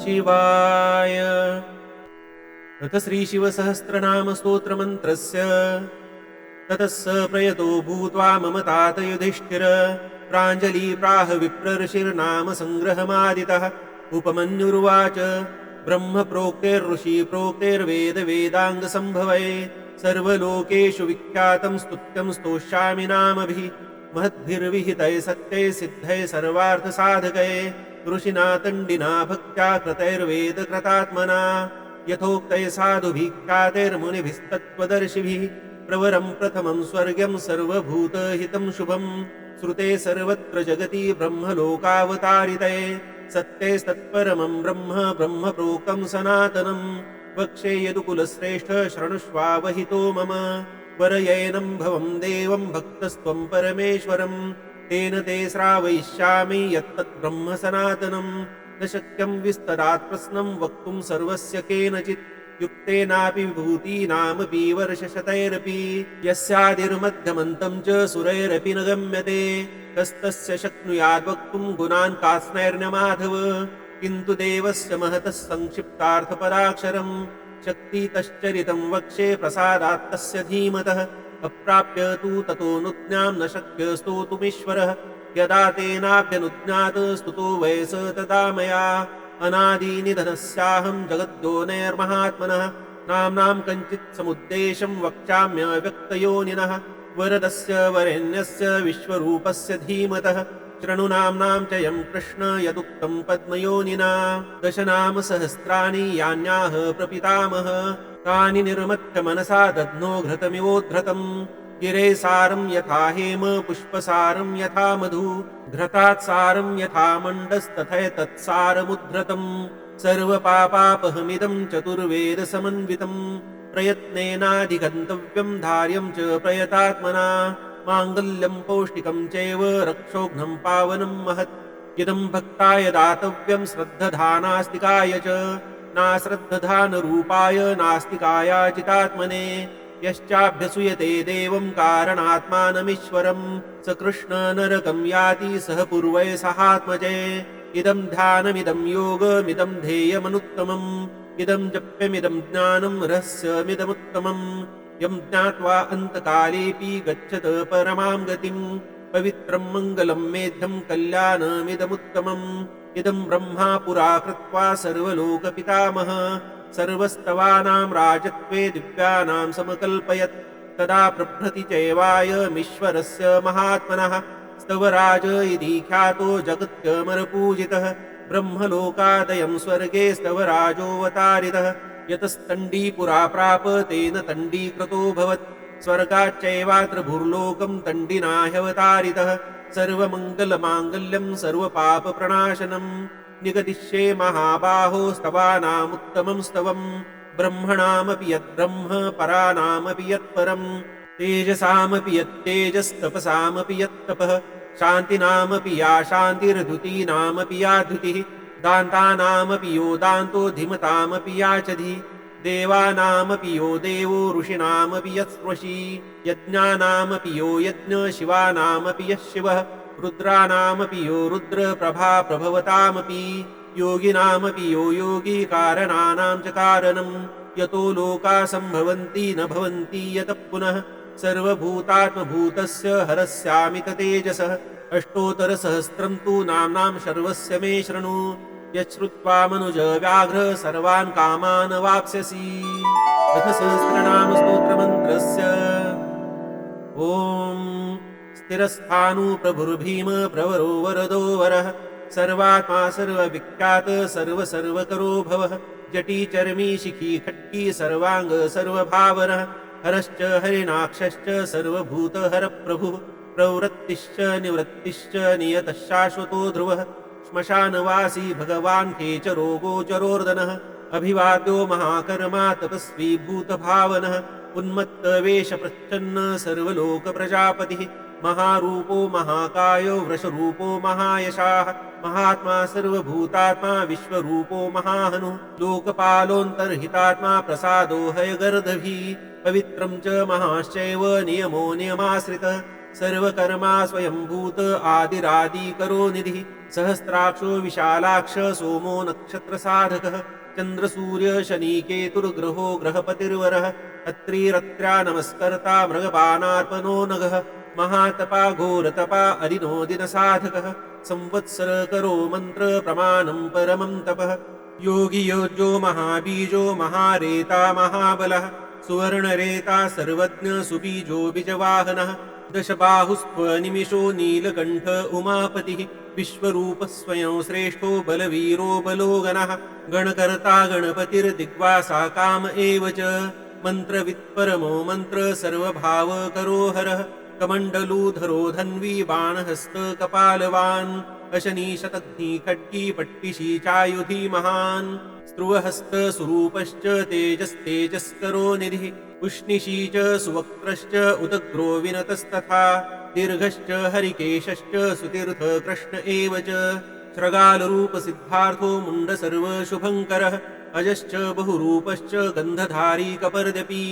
शिवाय। तत श्री शिवसहस्रनाम स्तोत्रमन्त्रस्य ततः स प्रयतो भूत्वा मम तात युधिष्ठिर प्राञ्जलि प्राह विप्रऋषिर्नाम सङ्ग्रहमादितः। उपमन्युरुवाच ब्रह्म प्रोक्तेर्ऋषि प्रोक्तेर्वेद वेदाङ्गसम्भवै सर्वलोकेषु विख्यातं स्तुत्यं स्तोष्यामि नामभिः। महद्भिर्विहितैः सत्यैः सिद्धैः सर्वार्थसाधकैः ऋषिना तण्डिना भक्त्या कृतैर्वेदकृतात्मना यथोक्तैः साधुभिः ख्यातैर्मुनिभिस्तत्त्वदर्शिभिः प्रवरं प्रथमं स्वर्ग्यं सर्वभूतहितं शुभं श्रुते सर्वत्र जगति ब्रह्मलोकावतारिते सत्यैस्तत्परमं ब्रह्म ब्रह्म प्रोक्तं सनातनं वक्षे यदुकुलश्रेष्ठ शृणुष्वावहितो मम वरयैनं भवं देवं भक्तस्त्वं परमेश्वरं तेन ते श्रावयिष्यामि यत्तत् ब्रह्म सनातनं न शक्यं विस्तरात् प्रश्नं वक्तुं सर्वस्य केनचित् युक्तेनापि विभूतीनामपि वर्षशतैरपि यस्यादिर्मध्यमन्तं च सुरैरपि न गम्यते कस्तस्य शक्नुयाद् वक्तुं गुणान् कास्नैर्नमाधव किन्तु देवस्य महतः संक्षिप्तार्थपराक्षरं शक्तितश्चरितं वक्षे प्रसादात् तस्य धीमतः अप्राप्य तु ततो नुज्ञां न शक्य स्तोतुमीश्वरः यदा तेनाभ्यनुज्ञात स्तुतो वै स तदा मया अनादिनिधनस्याहं जगद्योनैर्महात्मनः नाम्नां कञ्चित् समुद्देशं वक्ष्याम्यव्यक्तयोनिनः वरदस्य वरेण्यस्य विश्वरूपस्य धीमतः शृणु नाम्नां च यं कृष्ण यदुक्तं पद्मयोनिना दशनाम सहस्राणि यान्याः प्रपितामह तानि निर्मथ्य मनसा दध्नो घृतमिवोद्धृतम् गिरे सारं यथा हेम पुष्पसारं यथा मधु घृतात् सारं यथा मण्डस्तथैतत्सारमुद्धृतम् सर्वपापापहमिदं चतुर्वेदसमन्वितं प्रयत्नेनाधिगन्तव्यं धार्यं च प्रयतात्मना माङ्गल्यं पौष्टिकं चैव रक्षोघ्नं पावनं महत् इदं भक्ताय दातव्यं श्रद्धधानास्तिकाय च नाश्रद्धधानरूपाय नास्तिकायाचितात्मने यश्चाभ्यसूयते देवं कारणात्मानमीश्वरं स कृष्ण नरकं याति सह पूर्वैः सहात्मजे इदं ध्यानमिदं योगमिदं ध्येयमनुत्तमम् इदं जप्यमिदं ज्ञानं रहस्यमिदमुत्तमम् यं ज्ञात्वा अन्तकालेऽपि गच्छत परमां गतिं पवित्रं मङ्गलं मेध्यं कल्याणमिदमुत्तमम् इदं ब्रह्मा पुरा कृत्वा सर्वलोकपितामह सर्वस्तवानां राजत्वे दिव्यानां समकल्पयत् तदा प्रभृति चैवायमीश्वरस्य महात्मनः स्तवराज इति ख्यातो जगत्यमरपूजितः ब्रह्मलोकादयं स्वर्गे स्तवराजोऽवतारितः यतस्तण्डी पुरा प्राप तेन तण्डीकृतोऽभवत् स्वर्गाच्चैवात्र भूर्लोकं तण्डिना ह्यवतारितः सर्वमङ्गलमाङ्गल्यं सर्वपापप्रणाशनं निगदिष्ये महाबाहो स्तवानामुत्तमं स्तवं ब्रह्मणामपि यद्ब्रह्म परानामपि यत्परं तेजसामपि यत्तेजस्तपसामपि यत्तपः शान्तिनामपि या शान्तिर्धुतीनामपि या धुतिः दान्तानामपि यो दान्तो धीमतामपि या च धीः देवानामपि यो देवो ऋषीणामपि यस्वशी यज्ञानामपि यो यज्ञ शिवानामपि यः शिवः रुद्राणामपि यो रुद्र प्रभा प्रभवतामपि योगिनामपि यो योगी कारणानां च कारणं यतो लोका सम्भवन्ति न भवन्ति यतः पुनः सर्वभूतात्मभूतस्य हरस्यामित तेजसः अष्टोत्तरसहस्रं तु नाम्नां शर्वस्य मे शृणु यच्छ्रुत्वा मनुज व्याघ्र सर्वान् कामान् वाप्स्यसि। अथ सहस्रनाम स्तोत्रमन्त्रस्य ॐ स्थिरस्थाणु प्रभुर्भीम प्रवरो वरदो वरः सर्वात्मा सर्वविख्यात सर्वकरो भवः जटी चर्मी शिखी खट्टी सर्वांग सर्वभावनः हरश्च हरिणाक्षश्च सर्वभूतहरप्रभुः प्रवृत्तिश्च निवृत्तिश्च नियतः शाश्वतो ध्रुवः श्मशानवासी भगवान् खेचरो गोचरोर्दनः अभिवाद्यो महाकर्मा तपस्वी भूतभावनः उन्मत्तवेषप्रच्छन्न सर्वलोकप्रजापतिः महारूपो महाकायो वृषरूपो महायशाः महात्मा सर्वभूतात्मा विश्वरूपो महाहनु लोकपालोऽन्तर्हितात्मा प्रसादो हयगर्दभी पवित्रं च महाश्चैव नियमो नियमाश्रितः सर्वकर्मा स्वयंभूत आदिरादि करो निधिः सहस्राक्षो विशालाक्ष सोमो नक्षत्रसाधकः चन्द्रसूर्य शनिकेतुर्ग्रहो ग्रहपतिर्वरः अत्रिरत्र्या नमस्कर्ता मृगपानार्पणो नगः महातपा घोरतपा अदिनो दिनसाधकः संवत्सर करो मन्त्र प्रमाणं परमं तपः योगी योजो महाबीजो महारेता महाबलः सुवर्णरेता सर्वज्ञ सुबीजो बीजवाहनः दशबाहुस्त्वनिमिषो नीलकण्ठ उमापतिः विश्वरूपः स्वयं श्रेष्ठो बलवीरो बलोगणः गणकर्ता गणपतिर्दिग्वासा काम एव च मन्त्रवित्परमो मन्त्र सर्वभावकरो हरः कमण्डलूधरो धन्वी बाणहस्त कपालवान् अशनीशतघ्नी खड्गी पट्टिशी चायुधी महान् स्त्रुवहस्त सुरूपश्च तेजस्तेजस्करो निधिः उष्णिशी च सुवक्त्रश्च उदग्रो विनतस्तथा दीर्घश्च हरिकेशश्च सुतीर्थ कृष्ण एव च श्रगालरूपसिद्धार्थो मुण्डसर्वशुभङ्करः अजश्च बहुरूपश्च गन्धधारी कपर्दपी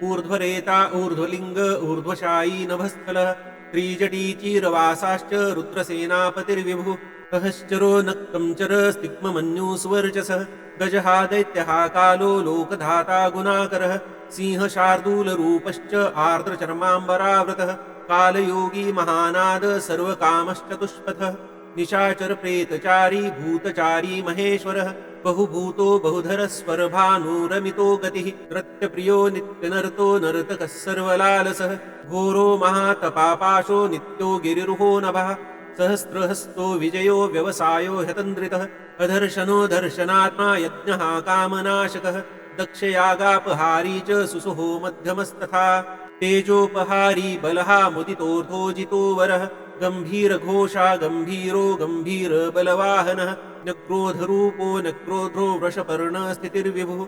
ऊर्ध्वरेता ऊर्ध्वलिङ्ग ऊर्ध्वशायी नभस्थलः त्रिजटीचीरवासाश्च रुद्रसेनापतिर्विभुः सहश्चरो नक्तञ्चर स्तिग्ममन्युस्वर्चसः गजः दैत्यः कालो लोकधाता गुणाकरः सिंहशार्दूलरूपश्च आर्द्रचर्माम्बरावृतः कालयोगी महानाद सर्वकामश्चतुष्पथः निशाचर प्रेतचारी भूतचारी महेश्वरः बहुभूतो बहुधर स्वरभानुरमितो गतिः नृत्यप्रियो नित्यनर्तो नर्तकः सर्वलालसः घोरो महातपापाशो नित्यो गिरिरुहो नभः सहस्रहस्तो विजयो व्यवसायो ह्यतन्द्रितः अदर्शनो दर्शनात्मा यज्ञः कामनाशकः दक्षयागापहारी च सुसुहो मध्यमस्तथा तेजोपहारी बलः मुदितोऽर्थोजितो वरः गम्भीरघोषा गम्भीरो गम्भीरबलवाहनः नक्रोधरूपो नक्रोध्रो वृषपर्णस्थितिर्विभुः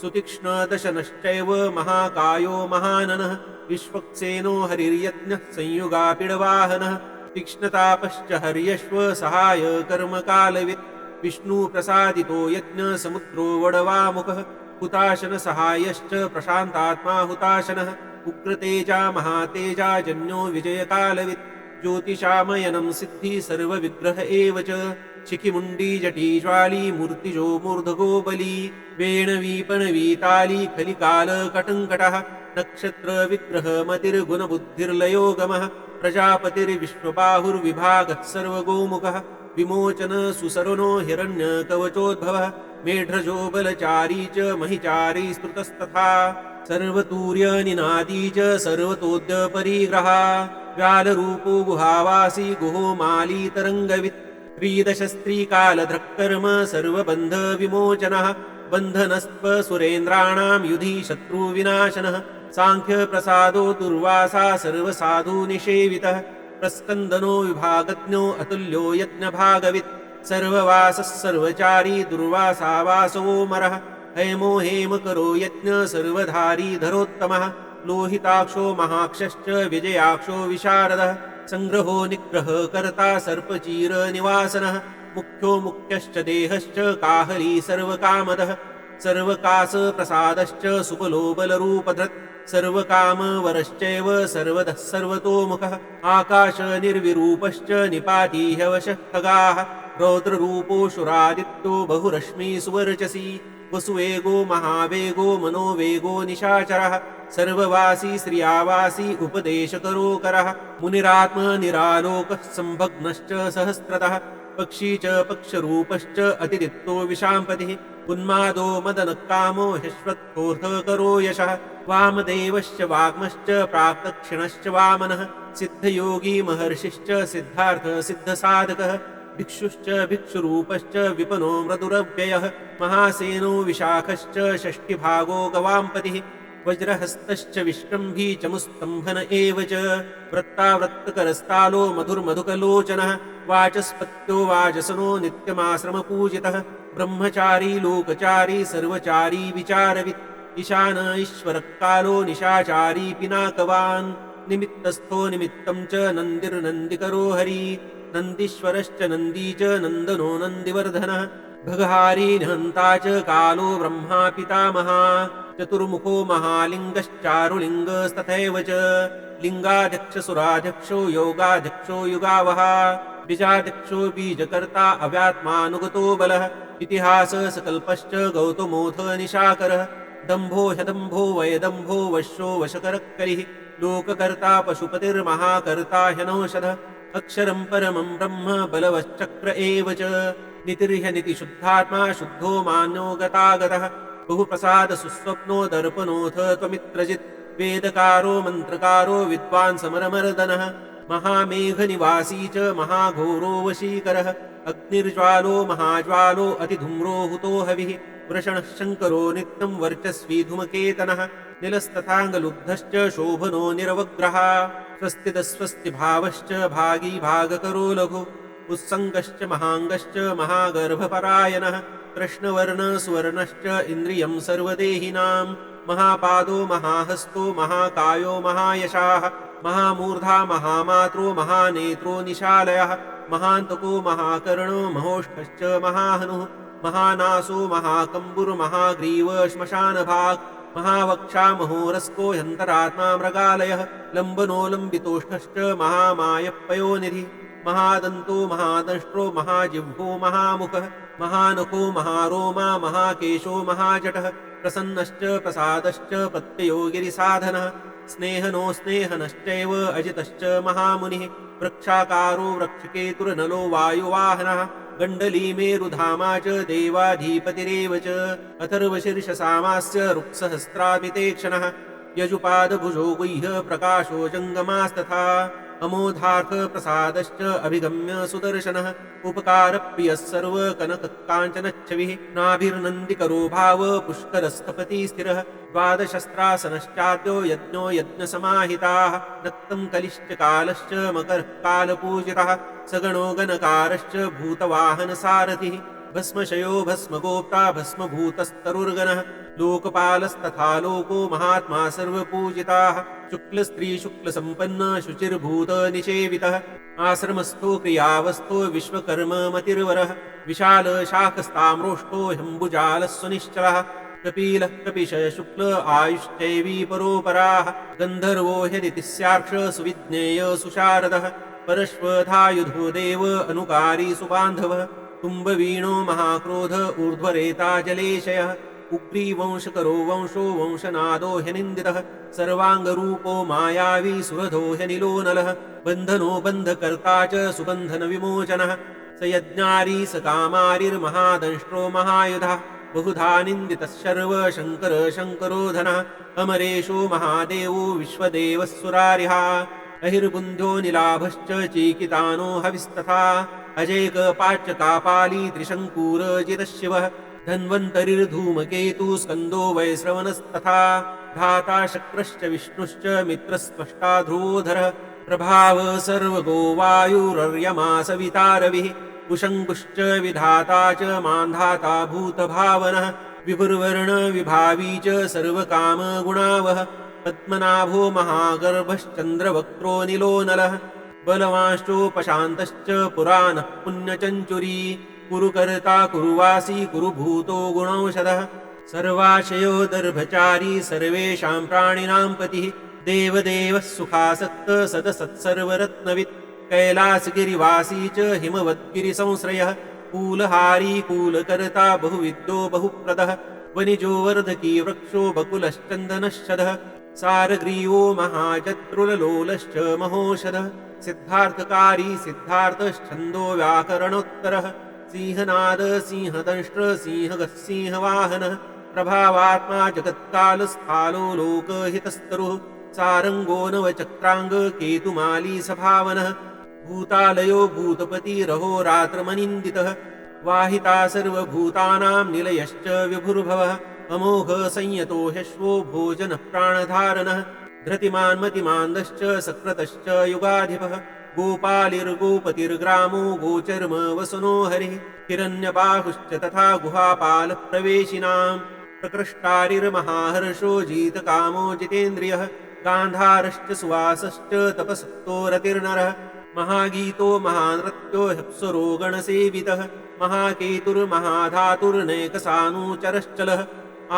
सुतीक्ष्णदशनश्चैव महाकायो महाननः विश्वक्सेनो हरिर्यज्ञः संयुगापिडवाहनः तीक्ष्णतापश्च हर्यश्व सहाय कर्मकालवित् विष्णुप्रसादितो यज्ञसमुद्रो वडवामुखः हुताशनसहायश्च प्रशान्तात्मा हुताशनः उग्रतेजा महातेजा जन्यो विजयकालवित् ज्योतिषामयनं सिद्धि सर्वविग्रह एव च शिखिमुण्डी जटीज्वाली मूर्तिजो मूर्धगो बली वेणवीपणवीताली खलिकालकटङ्कटः नक्षत्रविग्रहमतिर्गुणबुद्धिर्लयो गमः प्रजापतिर्विश्वबाहुर्विभागः सर्वगोमुखः विमोचन सुसरुणो हिरण्यकवचोद्भवः मेढ्रजो बलचारी च महिचारी स्तुतस्तथा सर्वतूर्यनिनादी च सर्वतोद्यपरिग्रहा व्यालरूपो गुहावासी गुहो माली तरङ्गवित् त्रिदशस्त्रीकालधृक्कर्म सर्वबन्धविमोचनः बन्धनस्त्वसुरेन्द्राणां युधि शत्रुविनाशनः साङ्ख्यप्रसादो दुर्वासा सर्वसाधुनिषेवितः प्रस्कन्दनो विभागज्ञो अतुल्यो यज्ञभागवित् सर्ववासः सर्वचारी दुर्वासा वासवोमरः हैमो हेमकरो यज्ञ सर्वधारी धरोत्तमः लोहिताक्षो महाक्षश्च विजयाक्षो विशारदः संग्रहो निग्रह कर्ता सर्पचीरनिवासनः मुख्यो मुख्यश्च देहश्च काहली सर्वकामदः सर्वकासप्रसादश्च सुबलो बलरूपधृत् सर्वकामवरश्चैव सर्वदः सर्वतोमुखः आकाशनिर्विरूपश्च निपाती ह्यवशः खगाः रौद्ररूपोऽशुरादित्यो बहुरश्मिसुवर्चसी वसुवेगो महावेगो मनोवेगो निशाचरः सर्ववासी श्रियावासी उपदेशकरोकरः मुनिरात्मनिरालोकः सम्भग्नश्च सहस्रतः पक्षी च पक्षरूपश्च अतिदिप्तो विशाम्पतिः उन्मादो मदनकामो ह्यश्वत्थोऽर्थकरो यशः वामदेवश्च वाग्मश्च प्राक्तक्षिणश्च वामनः सिद्धयोगी महर्षिश्च सिद्धार्थ सिद्धसाधकः भिक्षुश्च भिक्षुरूपश्च विपनो मृदुरव्ययः महासेनो विशाखश्च षष्टिभागो गवाम्पतिः वज्रहस्तश्च विष्टम्भी चमुस्तम्भन एव च वृत्तावृत्तकरस्तालो मधुर्मधुकलोचनः वाचस्पत्यो वाजसनो नित्यमाश्रमपूजितः ब्रह्मचारी लोकचारी सर्वचारी विचारवित् ईशान ईश्वरकालो निशाचारी पिनाकवान् निमित्तस्थो निमित्तं च नन्दिर्नन्दिकरो हरि नन्दीश्वरश्च नन्दी च नन्दनो नन्दिवर्धनः भगहारी निहन्ता च कालो ब्रह्मा पितामहा चतुर्मुखो महालिङ्गश्चारुलिङ्गस्तथैव च लिङ्गाध्यक्षसुराध्यक्षो योगाध्यक्षो युगावहा बीजाध्यक्षो बीजकर्ता अव्यात्मानुगतो बलः इतिहाससकल्पश्च गौतमोऽथ निशाकरः दम्भो ह्यदम्भो वयदम्भो वश्यो वशकरः कलिः लोककर्ता पशुपतिर्महाकर्ता ह्यनौषधः अक्षरं परमं ब्रह्म बलवश्चक्र एव च नितिर्ह्यनितिशुद्धात्मा शुद्धो मान्यो गतागतः बहुप्रसाद सुस्वप्नो दर्पणोऽथ त्वमित्रजित् वेदकारो मन्त्रकारो विद्वान् समरमर्दनः महामेघनिवासी च महाघोरो वशीकरः अग्निर्ज्वालो महाज्वालो अतिधूम्रो हुतो हविः वृषणः शङ्करो नित्यं वर्चस्वी धूमकेतनः निलस्तथाङ्गलुब्धश्च शोभनो निरवग्रहः स्वस्तिदस्वस्तिभावश्च भागी भागकरो लघु उत्सङ्गश्च महाङ्गश्च महागर्भपरायणः कृष्णवर्णसुवर्णश्च इन्द्रियं सर्वदेहिनां महापादो महाहस्तो महाकायो महायशाः महामूर्धा महामात्रो महानेत्रो निशालयः महान्तको महाकर्णो महोष्ठश्च महाहनुः महानासो महाकम्बुर्महाग्रीव श्मशानभाक् महावक्षा महोरस्को ह्यन्तरात्मा मृगालयः लम्बनो लम्बितोष्ठश्च महामायप्पयोनिधिः महादन्तो महादंष्ट्रो महाजिह्वो महामुखः महानखो महारोमा महाकेशो महाजटः प्रसन्नश्च प्रसादश्च प्रत्ययो गिरिसाधनः स्नेहनो स्नेहनश्चैव अजितश्च महामुनिः वृक्षाकारो वृक्षकेतुर्नलो वायुवाहनः गण्डली मेरुधामा च देवाधिपतिरेव च अथर्वशीर्षसामास्य रुक्सहस्रामितेक्षणः यजुपादभुजो गुह्य प्रकाशो जङ्गमास्तथा अमोधार्थप्रसादश्च अभिगम्य सुदर्शनः उपकारप्रियः सर्वकनककाञ्चनच्छविः नाभिर्नन्दिकरो भाव पुष्करस्थपति स्थिरः द्वादशस्त्रासनश्चाद्यो यज्ञो यज्ञसमाहिताः नक्तं कलिश्च कालश्च मकरः कालपूजितः सगणो गणकारश्च भूतवाहनसारथिः भस्मशयो भस्मगोप्ता भस्मभूतस्तरुर्गणः लोकपालस्तथा लोको महात्मा सर्वपूजिताः शुक्लस्त्रीशुक्लसम्पन्न शुचिर्भूतनिषेवितः आश्रमस्थो क्रियावस्थो विश्वकर्ममतिर्वरः विशालशाखस्ताम्रोष्टो ह्यम्बुजालः सुनिश्चलः कपिलः कपिशशुक्ल आयुश्चैवी परोपराः गन्धर्वो ह्यदितिस्यार्क्ष सुविज्ञेय सुशारदः परश्वधायुधो देव अनुकारी सुबान्धवः कुम्भवीणो महाक्रोध ऊर्ध्वरेता जलेशयः उग्रीवंशकरो वंशो वंशनादो ह्यनिन्दितः सर्वाङ्गरूपो मायावी सुरधो ह्यनिलोनलः बन्धनो बन्धकर्ता च सुबन्धनविमोचनः स यज्ञारी स कामारिर्महादंष्ट्रो महायुधः बहुधा निन्दितः शर्व शङ्कर शङ्करोधनः अमरेशो महादेवो विश्वदेवः सुरारिः अहिर्बुन्ध्यो निलाभश्च चीकितानो हविस्तथा अजैकपाच्यकापाली त्रिशङ्कूरजितः शिवः धन्वन्तरिर्धूमकेतु स्कन्दो वैश्रवणस्तथा धाता शक्रश्च विष्णुश्च मित्रस्त्वष्टा ध्रुवोधरः प्रभाव सर्वगो वायुरर्यमा सविता रविः कुशङ्कुश्च विधाता च मान्धाता भूतभावनः विभुर्वर्णविभावी च सर्वकामगुणावः पद्मनाभो महागर्भश्चन्द्रवक्त्रो निलोनलः बलवांश्चोपशान्तश्च पुराणः पुण्यचञ्चुरी कुरुकर्ता कुरुवासी कुरुभूतो गुणौषधः सर्वाशयो दर्भचारी सर्वेषां प्राणिनां पतिः देवदेवः सुखासक्तः सदसत्सर्वरत्नवित् कैलासगिरिवासी च हिमवद्गिरिसंश्रयः कूलहारी कूलकर्ता बहुविद्यो बहुप्रदः वनिजो वर्धकी वृक्षो बकुलश्चन्दनश्चदः सारग्रीवो महाचत्रुललोलश्च महोषधः सिद्धार्थकारी सिद्धार्थश्छन्दो व्याकरणोत्तरः सिंहनाद सिंहदंष्ट्र सिंहगः सिंहवाहनः प्रभावात्मा जगत्कालस्थालो लोकहितस्तरुः सारङ्गो नवचक्राङ्ग केतुमाली सभावनः भूतालयो भूतपतिरहोरात्रमनिन्दितः वाहिता सर्वभूतानां निलयश्च विभुर्भवः अमोघ संयतो ह्यश्वो भोजनः प्राणधारणः धृतिमान् मतिमान्दश्च सकृतश्च युगाधिपः गोपालिर्गोपतिर्ग्रामो गोचर्म वसनो हरिः हिरण्यबाहुश्च तथा गुहापालप्रवेशिनां प्रकृष्टारिर्महाहर्षो जितकामो जितेन्द्रियः गान्धारश्च सुवासश्च तपसक्तो रतिर्नरः महागीतो महानृत्यो ह्यप्सरो गणसेवितः महाकेतुर्महाधातुर्नैकसानुचरश्चलः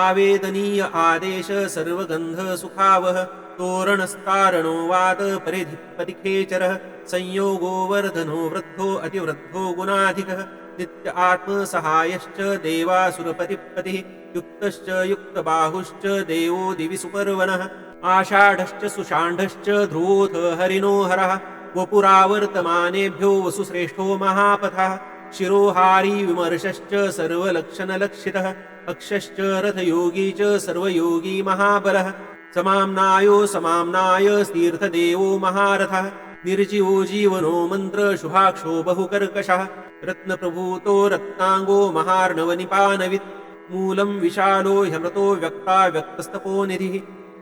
आवेदनीय आदेश सर्वगन्धसुखावः तोरणस्तारणो वात परिधिपतिखेचरः संयोगो वर्धनो वृद्धो अतिवृद्धो गुणाधिकः नित्य आत्मसहायश्च देवासुरपतिपतिः युक्तश्च युक्तबाहुश्च देवो दिवि सुपर्वणः आषाढश्च सुषाण्ढश्च ध्रुवोऽथ हरिणो हरः वपुरावर्तमानेभ्यो वसुश्रेष्ठो महापथः शिरोहारी विमर्शश्च सर्वलक्षणलक्षितः अक्षश्च रथयोगी च सर्वयोगी महाबलः समाम्नायो समाम्नाय तीर्थदेवो महारथः निर्जीवो जीवनो मन्त्र शुभाक्षो बहुकर्कशः रत्नप्रभूतो रत्नाङ्गो महार्णवनिपानवित् मूलं विशालो ह्यमृतो व्यक्ता व्यक्तस्तपोनिधिः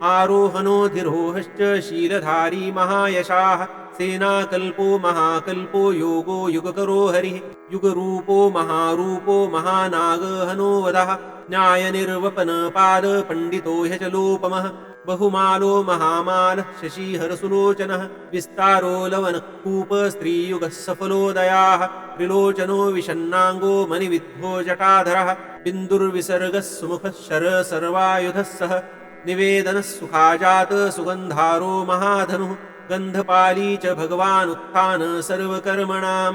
आरोहणोऽधिरोहश्च शीलधारी महायशाः सेनाकल्पो महाकल्पो योगो युगकरो हरिः युगरूपो महारूपो महानागहनो वदः न्यायनिर्वपनपाद पण्डितो ह्यचलोपमः बहुमालो महामालः शशीहरसुलोचनः विस्तारो लवनकूप स्त्रीयुगः सफलोदयाः त्रिलोचनो विषन्नाङ्गो मणिविद्धो जटाधरः बिन्दुर्विसर्गः सुमुखः शर सर्वायुधः सः निवेदनः सुखाजात सुगन्धारो महाधनुः गन्धपाली च भगवानुत्थान सर्वकर्मणां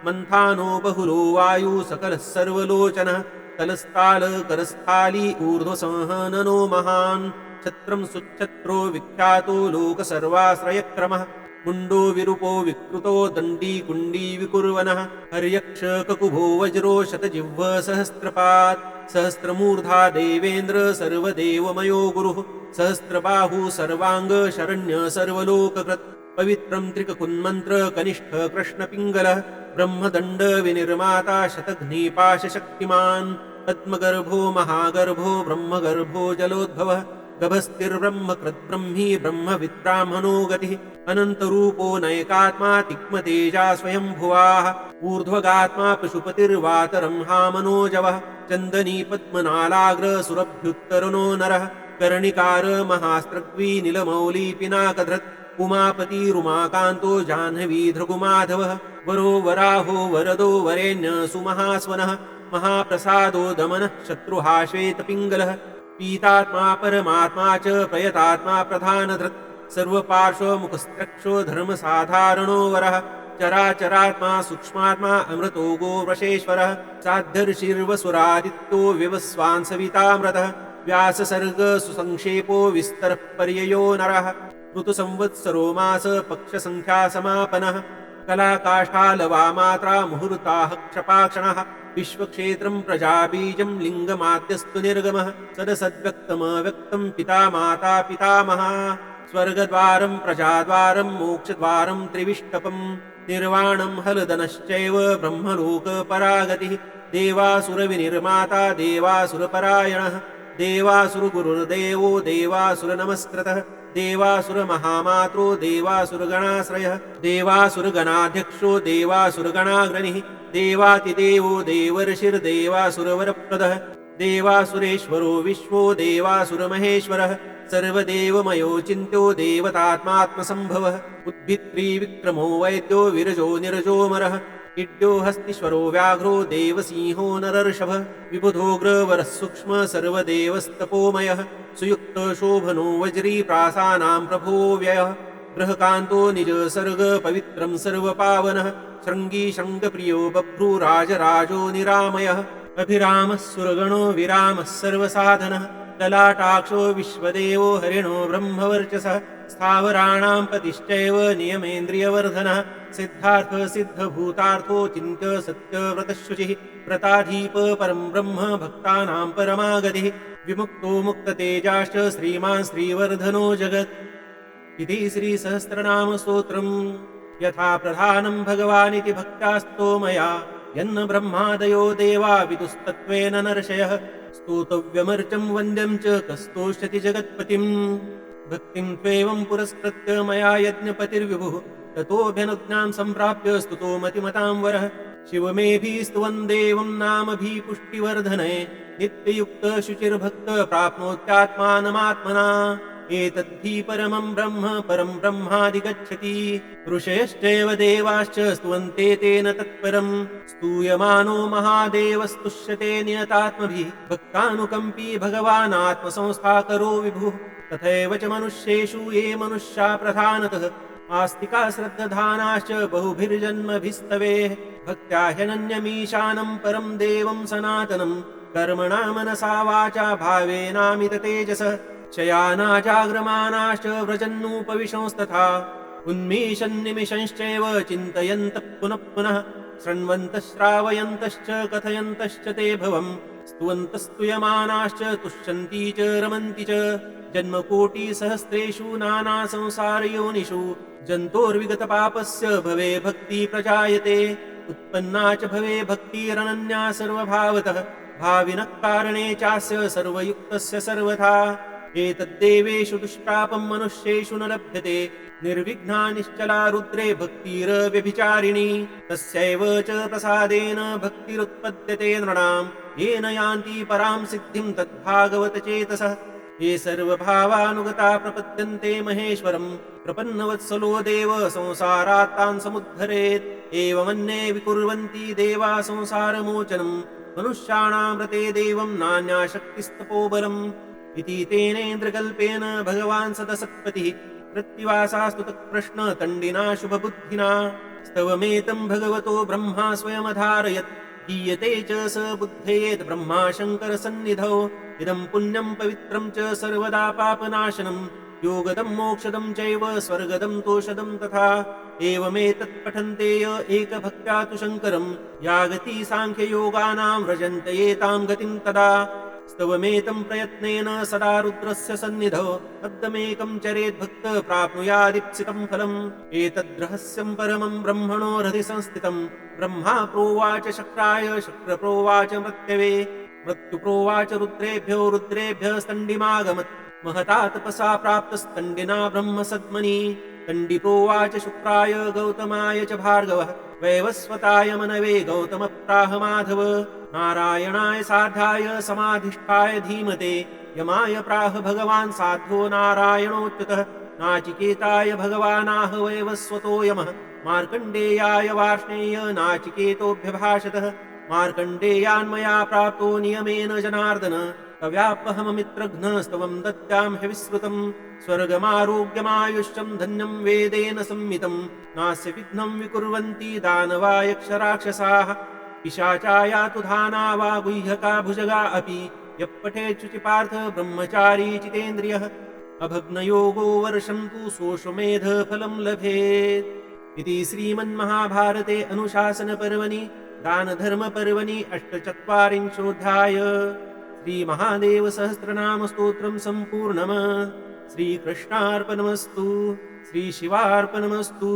मन्थानो बहुलो वायु सकलः सर्वलोचनः तलस्तालकरस्थाली ऊर्ध्वसंहननो महान् छत्रं सुच्छत्रो विख्यातो लोकसर्वाश्रयक्रमः मुण्डो विरूपो विकृतो दण्डी कुण्डी विकुर्वनः हर्यक्ष ककुभो वज्रो शतजिह्व सहस्रपात् सहस्रमूर्धा देवेन्द्र सर्वदेवमयो गुरुः सहस्रबाहु सर्वाङ्ग शरण्य सर्वलोककृत् पवित्रं त्रिककुन्मन्त्र कनिष्ठ कृष्णपिङ्गलः ब्रह्मदण्ड विनिर्माता शतघ्नीपाशशक्तिमान् पद्मगर्भो महागर्भो ब्रह्मगर्भो जलोद्भवः गभस्तिर्ब्रह्मकृद्ब्रह्मी ब्रह्मविद्ब्राह्मणो गतिः अनन्तरूपो नैकात्मा तिक्मतेजा स्वयंभुवाः ऊर्ध्वगात्मा पशुपतिर्वातरंहा मनोजवः चन्दनी पद्मनालाग्र सुरभ्युत्तरनो नरः कर्णिकार महास्त्रग्वी नीलमौली पिनाकधृत् उमापतिरुमाकान्तो जाह्नवी धृगुमाधवः वरो वराहो वरदो वरेण्य सुमहास्वनः महाप्रसादो दमनः शत्रुहा श्वेतपिङ्गलः पीतात्मा परमात्मा च प्रयतात्मा प्रधानधृत् सर्वपार्श्वमुखस्त्रक्षो धर्मसाधारणो वरः चराचरात्मा सूक्ष्मात्मा अमृतो गोवृषेश्वरः साध्यर्षिर्वसुरादित्यो विवस्वांसवितामृतः व्याससर्ग सुसंक्षेपो विस्तरः पर्ययो नरः ऋतुसंवत्सरो मास पक्षसङ्ख्यासमापनः कलाकाष्ठालवामात्रा मुहूर्ताः क्षपाक्षणः विश्वक्षेत्रं प्रजाबीजं लिङ्गमाद्यस्तु निर्गमः सदसद्व्यक्तमव्यक्तं पिता माता पितामहः स्वर्गद्वारं प्रजाद्वारं मोक्षद्वारं त्रिविष्टपं निर्वाणं हलदनश्चैव ब्रह्मलोकपरागतिः देवासुरविनिर्माता देवासुरपरायणः देवासुरगुरुर्देवो देवासुरनमस्कृतः देवासुरमहामात्रो देवासुरगणाश्रयः देवासुरगणाध्यक्षो देवासुरगणाग्रणिः देवातिदेवो देवर्षिर्देवासुरवरप्रदः देवासुरेश्वरो विश्वो देवासुरमहेश्वरः सर्वदेवमयो चिन्त्यो देवतात्मात्मसम्भवः उद्भित्त्रिविक्रमो वैद्यो विरजो निरजोऽमरः इड्यो हस्तीश्वरो व्याघ्रो देवसिंहो नरर्षभः विबुधोग्रवरः सूक्ष्म सर्वदेवस्तपोमयः सुयुक्त शोभनो वज्री प्रासानां प्रभो व्ययः गृहकान्तो निजसर्ग पवित्रं सर्वपावनः शृङ्गी शृङ्गप्रियो बभ्रुराजराजो निरामयः अभिरामः सुरगणो विरामः सर्वसाधनः ललाटाक्षो विश्वदेवो हरिणो ब्रह्मवर्चसः स्थावराणां पतिश्चैव नियमेन्द्रियवर्धनः सिद्धार्थ सिद्धभूतार्थो चिन्त्य सत्यव्रतशुचिः व्रताधीप परं ब्रह्म भक्तानां परमागतिः विमुक्तो मुक्ततेजाश्च श्रीमान् श्रीवर्धनो जगत् इति श्रीसहस्रनामस्तोत्रम् यथा प्रधानं भगवानिति भक्त्यास्तो मया यन्न ब्रह्मादयो देवा विदुस्तत्त्वेन नर्षयः स्तोतव्यमर्चं वन्द्यं च कस्तोष्यति जगत्पतिम् भक्तिं त्वेवं पुरस्कृत्य मया यज्ञपतिर्विभुः ततोऽभ्यनुज्ञां सम्प्राप्य स्तुतो मतिमतां वरः शिवमेभिस्तुवन् देवं नामभिपुष्टिवर्धने नित्ययुक्त शुचिर्भक्त प्राप्नोत्यात्मानमात्मना एतद्धि परमं ब्रह्म परं ब्रह्मादिगच्छति ऋषयश्चैव देवाश्च स्तुवन्ते तेन तत्परम् स्तूयमानो महादेवस्तुष्यते नियतात्मभिः भक्तानुकम्पी भगवान् आत्मसंस्थाकरो विभुः तथैव च मनुष्येषु ये मनुष्या प्रधानतः आस्तिका श्रद्धानाश्च बहुभिर्जन्मभिस्तवे भक्त्या ह्यनन्यमीशानं परं देवं सनातनं कर्मणा मनसा वाचा भावेनामित तेजसः शयानाजाग्रमाणाश्च व्रजन्नुपविशंस्तथा उन्मीषन्निमिषंश्चैव चिन्तयन्तः पुनः पुनः शृण्वन्तः श्रावयन्तश्च कथयन्तश्च ते भवम् स्तुवन्तस्तूयमानाश्च तुष्यन्ति च रमन्ति च जन्मकोटिसहस्रेषु नानासंसारयोनिषु जन्तोर्विगतपापस्य भवे भक्ति प्रजायते उत्पन्ना च भवे भक्तिरनन्या सर्वभावतः भाविनः कारणे चास्य सर्वयुक्तस्य सर्वथा एतद्देवेषु दुष्प्रापं मनुष्येषु न लभ्यते निर्विघ्ना निश्चला रुद्रे भक्तिरव्यभिचारिणी तस्यैव च प्रसादेन भक्तिरुत्पद्यते नृणाम् येन यान्ति परां सिद्धिं तद्भागवतचेतसः ये सर्वभावानुगता प्रपद्यन्ते महेश्वरम् प्रपन्नवत्सलो देव संसारात् तान् समुद्धरेत् एवमन्ये विकुर्वन्ति देवा संसारमोचनम् मनुष्याणां व्रते देवं नान्याशक्तिस्तपोबलम् इति तेनेन्द्रकल्पेन भगवान् सदसत्पतिः प्रत्युवासास्तुतः प्रश्नतण्डिना शुभबुद्धिना स्तवमेतं भगवतो ब्रह्मा स्वयमधारयत् गीयते च स बुद्धयेत् ब्रह्मा शङ्करसन्निधौ इदं पुण्यं पवित्रं च सर्वदा पापनाशनं योगदं मोक्षदं चैव स्वर्गदं तोषदं तथा एवमेतत् पठन्ते य एकभक्त्या तु शङ्करं या गति साङ्ख्ययोगानां व्रजन्त एतां गतिं तदा स्तवमेतं प्रयत्नेन सदा रुद्रस्य सन्निधौ पद्ममेकं चरेद्भक्त प्राप्नुयादीप्सितं फलम् एतद्रहस्यं परमं ब्रह्मणो हृदि संस्थितं ब्रह्मा प्रोवाच शक्राय शक्र प्रोवाच मृत्यवे मृत्यु प्रोवाच रुद्रेभ्यो रुद्रेभ्यः स्तण्डिमागमत् महता तपसा प्राप्तस्तण्डिना ब्रह्मसद्मनि तण्डि प्रोवाच शुक्राय गौतमाय च भार्गवः वैवस्वताय मनवे गौतम प्राह माधव नारायणाय सार्धाय समाधिष्ठाय धीमते यमाय प्राह भगवान् साध्यो नारायणोच्युतः नाचिकेताय भगवानाह वैवस्वतो यमः मार्कण्डेयाय वार्ष्णेय नाचिकेतोऽभ्यभाषतः मार्कण्डेयान्मया प्राप्तो नियमेन जनार्दन तव्यापहममित्रघ्नस्तवं दद्यां ह्यविश्रुतं स्वर्गमारोग्यमायुष्यं धन्यं वेदेन संमितं नास्य विघ्नं विकुर्वन्ति दानवा यक्षराक्षसाः पिशाचाया तु धाना वा गुह्यका भुजगा अपि यः पठेच्छुचिपार्थ ब्रह्मचारी जितेन्द्रियः अभग्नयोगो वर्षं तु सोऽश्वमेधफलं लभेत् इति श्रीमन्महाभारते अनुशासनपर्वणि दानधर्मपर्वणि 48 श्रीमहादेवसहस्रनामस्तोत्रं सम्पूर्णम् श्रीकृष्णार्पणमस्तु श्रीशिवार्पणमस्तु।